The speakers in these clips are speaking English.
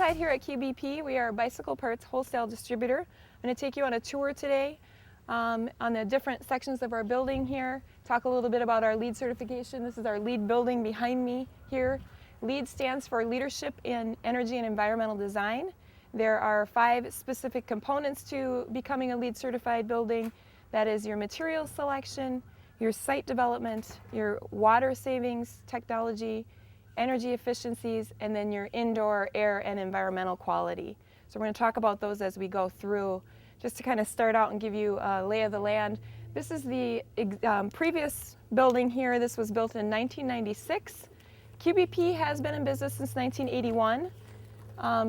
Certified here at QBP. We are a bicycle parts wholesale distributor. I'm going to take you on a tour today on the different sections of our building here. Talk a little bit about our LEED certification. This is our LEED building behind me here. LEED stands for Leadership in Energy and Environmental Design. There are 5 specific components to becoming a LEED certified building. That is your material selection, your site development, your water savings technology, energy efficiencies, and then your indoor air and environmental quality. So we're going to talk about those as we go through. Just to kind of start out and give you a lay of the land, this is the previous building here. This was built in 1996. QBP has been in business since 1981,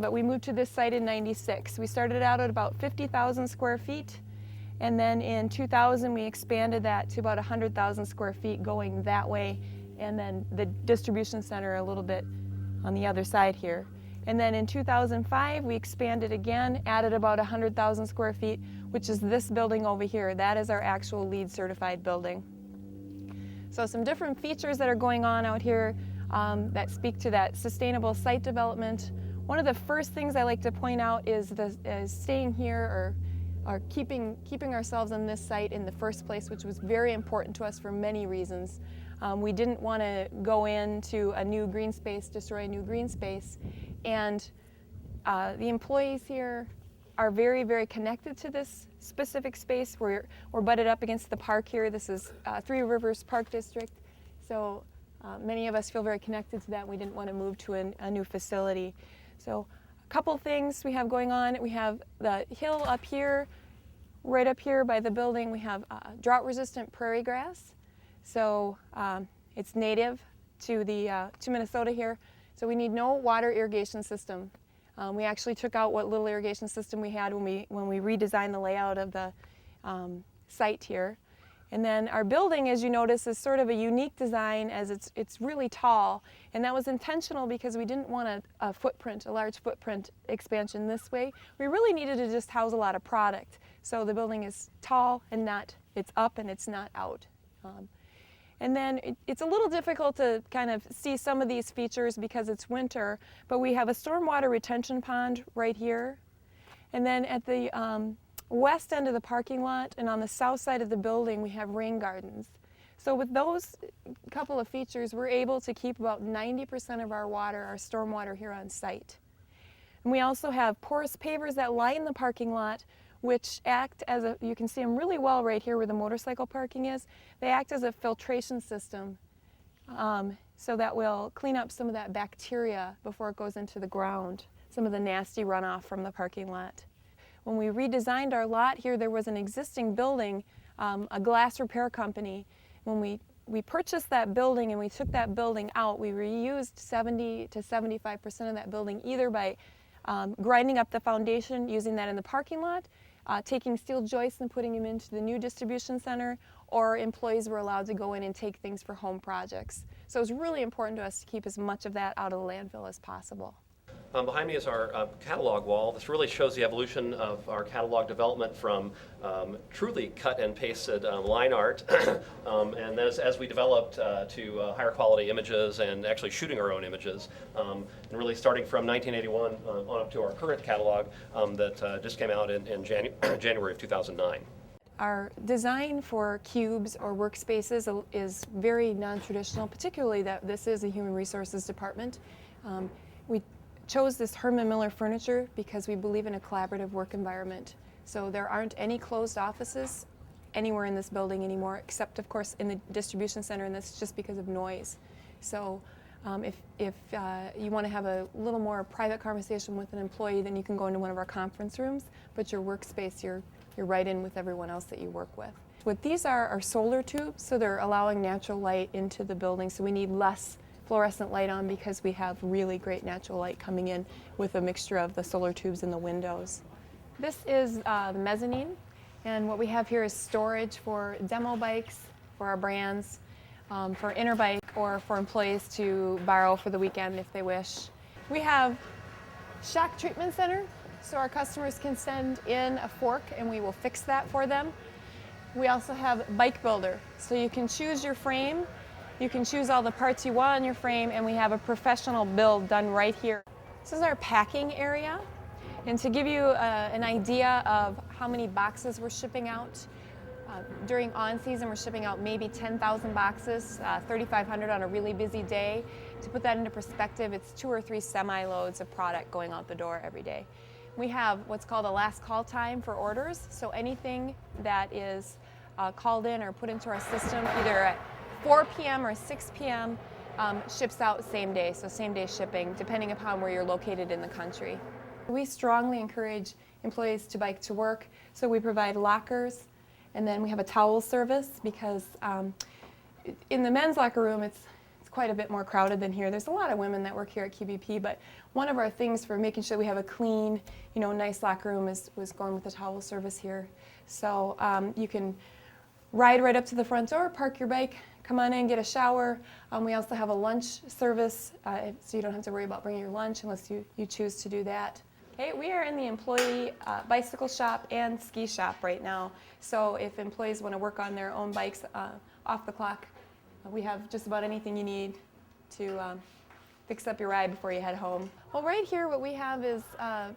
but we moved to this site in 96. We started out at about 50,000 square feet, and then in 2000 we expanded that to about 100,000 square feet going that way, and then the distribution center a little bit on the other side here. And then in 2005 we expanded again, added about 100,000 square feet, which is this building over here. That is our actual LEED certified building. So some different features that are going on out here that speak to that sustainable site development. One of the first things I like to point out is staying here or keeping ourselves on this site in the first place, which was very important to us for many reasons. We didn't want to go into a new green space, destroy a new green space, and the employees here are very, very connected to this specific space. We're butted up against the park here. This is Three Rivers Park District, so many of us feel very connected to that. We didn't want to move to a new facility. So a couple things we have going on. We have the hill up here, right up here by the building. We have drought-resistant prairie grass. So it's native to Minnesota here. So we need no water irrigation system. We actually took out what little irrigation system we had when we redesigned the layout of the site here. And then our building, as you notice, is sort of a unique design as it's really tall. And that was intentional because we didn't want a large footprint expansion this way. We really needed to just house a lot of product. So the building is tall and it's up and it's not out. And then it's a little difficult to kind of see some of these features because it's winter, but we have a stormwater retention pond right here. And then at the west end of the parking lot and on the south side of the building, we have rain gardens. So with those couple of features, we're able to keep about 90% of our water, our stormwater, here on site. And we also have porous pavers that line the parking lot, which act as you can see them really well right here where the motorcycle parking is. They act as a filtration system, so that will clean up some of that bacteria before it goes into the ground, some of the nasty runoff from the parking lot. When we redesigned our lot here, there was an existing building, a glass repair company. When we purchased that building and we took that building out, we reused 70 to 75% of that building, either by grinding up the foundation, using that in the parking lot, taking steel joists and putting them into the new distribution center, or employees were allowed to go in and take things for home projects. So it was really important to us to keep as much of that out of the landfill as possible. Behind me is our catalog wall. This really shows the evolution of our catalog development from truly cut and pasted line art, and as we developed to higher quality images and actually shooting our own images, and really starting from 1981 on up to our current catalog that just came out in January of 2009. Our design for cubes or workspaces is very non-traditional, particularly that this is a human resources department. We chose this Herman Miller furniture because we believe in a collaborative work environment. So there aren't any closed offices anywhere in this building anymore, except of course in the distribution center, and that's just because of noise. So if you want to have a little more private conversation with an employee, then you can go into one of our conference rooms, but your workspace, you're right in with everyone else that you work with. What these are solar tubes, so they're allowing natural light into the building, so we need less fluorescent light on because we have really great natural light coming in with a mixture of the solar tubes in the windows. This is the mezzanine, and what we have here is storage for demo bikes, for our brands, for Interbike, or for employees to borrow for the weekend if they wish. We have shock treatment center, so our customers can send in a fork and we will fix that for them. We also have Bike Builder, so you can choose your frame. You can choose all the parts you want on your frame, and we have a professional build done right here. This is our packing area. And to give you an idea of how many boxes we're shipping out, during on-season we're shipping out maybe 10,000 boxes, 3,500 on a really busy day. To put that into perspective, it's 2 or 3 semi-loads of product going out the door every day. We have what's called a last call time for orders, so anything that is called in or put into our system either at 4 p.m. or 6 p.m. Ships out same day, so same day shipping, depending upon where you're located in the country. We strongly encourage employees to bike to work, so we provide lockers, and then we have a towel service because in the men's locker room it's quite a bit more crowded than here. There's a lot of women that work here at QBP, but one of our things for making sure we have a clean, nice locker room was going with the towel service here. So you can ride right up to the front door, park your bike, come on in, get a shower. We also have a lunch service, so you don't have to worry about bringing your lunch unless you choose to do that. Okay, we are in the employee bicycle shop and ski shop right now. So if employees want to work on their own bikes off the clock, we have just about anything you need to fix up your ride before you head home. Well, right here what we have is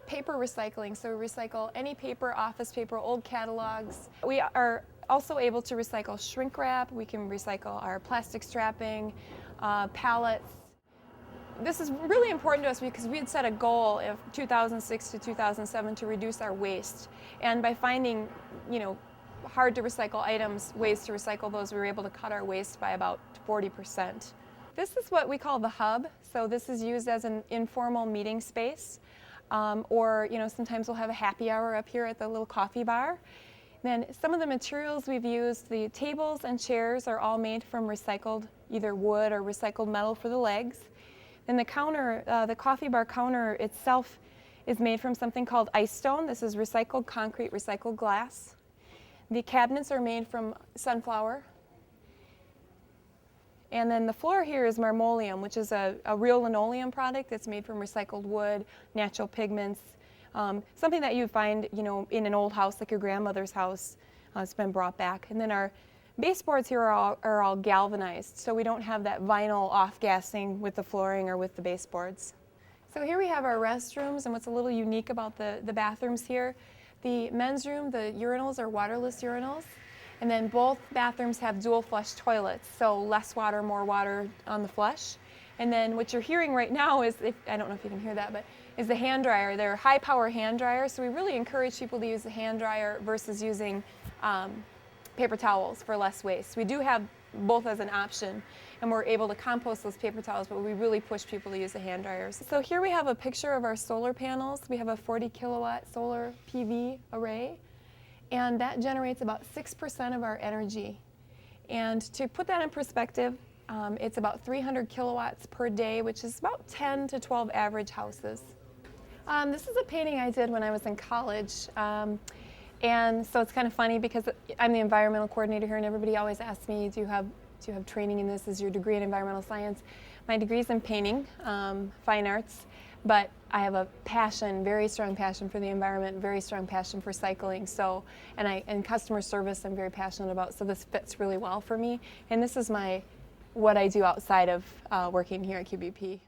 paper recycling. So we recycle any paper, office paper, old catalogs. We are also able to recycle shrink wrap. We can recycle our plastic strapping, pallets. This is really important to us because we had set a goal of 2006 to 2007 to reduce our waste. And by finding, hard to recycle items, ways to recycle those, we were able to cut our waste by about 40%. This is what we call the hub. So this is used as an informal meeting space. Or, sometimes we'll have a happy hour up here at the little coffee bar. Then some of the materials we've used, the tables and chairs are all made from recycled either wood or recycled metal for the legs. Then the counter, the coffee bar counter itself is made from something called ice stone. This is recycled concrete, recycled glass. The cabinets are made from sunflower. And then the floor here is marmoleum, which is a real linoleum product that's made from recycled wood, natural pigments, something that you find, in an old house like your grandmother's house. It's been brought back. And then our baseboards here are all galvanized, so we don't have that vinyl off-gassing with the flooring or with the baseboards. So here we have our restrooms, and what's a little unique about the bathrooms here, the men's room, the urinals are waterless urinals, and then both bathrooms have dual flush toilets, so less water, more water on the flush. And then what you're hearing right now is, I don't know if you can hear that, but is the hand dryer. They're high power hand dryers, so we really encourage people to use the hand dryer versus using paper towels for less waste. We do have both as an option, and we're able to compost those paper towels, but we really push people to use the hand dryers. So here we have a picture of our solar panels. We have a 40 kilowatt solar PV array, and that generates about 6% of our energy. And to put that in perspective, it's about 300 kilowatts per day, which is about 10 to 12 average houses. This is a painting I did when I was in college. And so it's kind of funny because I'm the environmental coordinator here, and everybody always asks me, do you have training in this? Is your degree in environmental science? My degree is in painting, fine arts, but I have a passion, very strong passion for the environment, very strong passion for cycling. So, and customer service I'm very passionate about, so this fits really well for me. And this is what I do outside of working here at QBP.